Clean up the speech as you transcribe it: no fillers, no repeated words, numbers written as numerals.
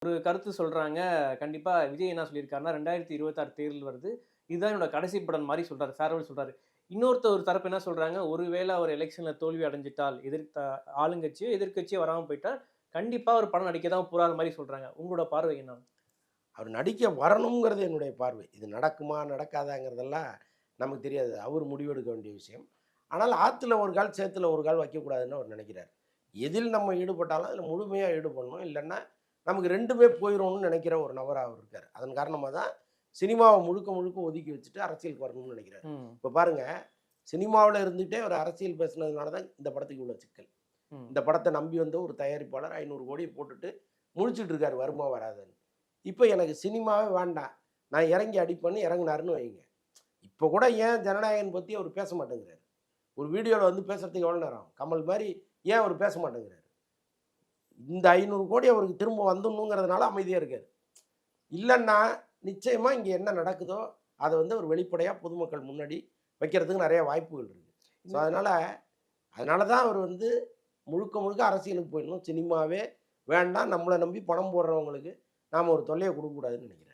ஒரு கருத்து சொல்றாங்க. கண்டிப்பா விஜய் என்ன சொல்லியிருக்காருன்னா, 2026 தேர்தல் வருது. இதுதான் என்னோட கடைசி படம் மாரி சொல்றாரு. ஃபேர்வெல் சொல்றாரு. ஒரு தரப்பு என்ன சொல்றாங்க, ஒருவேள அவர் எலக்ஷன்ல தோல்வி அடைஞ்சிட்டால், ஆளுங்கட்சியோ, எதிர்க்கட்சியோ வராம போயிட்டா, கண்டிப்பா ஒரு படம் நடிக்க தான் போறார் மாரி சொல்றாங்க. உங்களோட பார்வை என்ன? அவர் நடிக்க வரணுங்கிறது என்னுடைய பார்வை. இது நடக்குமா, நடக்காதாங்கிறதெல்லாம் நமக்கு தெரியாது. அவர் முடிவெடுக்க வேண்டிய விஷயம். ஆனால் ஆத்துல ஒரு கால், சேத்துல ஒரு கால் வைக்கக்கூடாதுன்னு அவர் நினைக்கிறார். எதில் நம்ம ஈடுபட்டாலும் அதில முழுமையா ஈடுபடணும். இல்லன்னா, நமக்கு 2மே போயிரும்னு நினைக்கிற ஒரு நபரா அவர் இருக்காரு. அதன் காரணமா தான் சினிமாவ முழுக்க முழுக்க ஒதுக்கி வச்சுட்டு அரசியலுக்கு வரணும்னு நினைக்கிறாரு. ம். இப்ப பாருங்க, சினிமாவுல இருந்துட்டே அவர் அரசியல் பேசுனதுனால தான் இந்த படத்துக்கு இவ்வளோ சிக்கல். ம். இந்த படத்த நம்பி வந்த ஒரு தயாரிப்பாளர் 500,00,00,000 போட்டுட்டு முழிச்சுட்டு இருக்காரு வருமா வராதான்னு. இப்ப எனக்கு சினிமாவே வேண்டாம். நான் இறங்கி அடிப்பேன்னு இறங்குனாருன்னு வைங்க. இப்ப கூட ஏன் ஜனநாயகன் பத்தி அவர் பேச மாட்டேங்கிறாரு. ஒரு வீடியோல வந்து பேசுறதுக்கு எவ்வளோ நேரம் ஆகும்? கமல் மாரி ஏன் அவர் பேச மாட்டேங்கிறாரு? இந்த 500,00,00,000 அவருக்கு திரும்ப வந்துடணுங்கிறதுனால அமைதியா இருக்காரு. இல்லன்னா, நிச்சயமா இங்க என்ன நடக்குதோ, அத வந்து அவர் வெளிப்படையா பொதுமக்கள் முன்னாடி வைக்கிறதுக்கு நெறைய வாய்ப்புகள் இருக்கு. ஸோ இந்த அதனால அதனால தான் அவர் வந்து முழுக்க முழுக்க அரசியலுக்கு போயிடணும். சினிமாவே வேண்டாம். நம்மள நம்பி பணம் போடுறவங்களுக்கு நாம ஒரு தொல்லைய குடுக்கக்கூடாதுன்னு நெனைக்கிறேன்.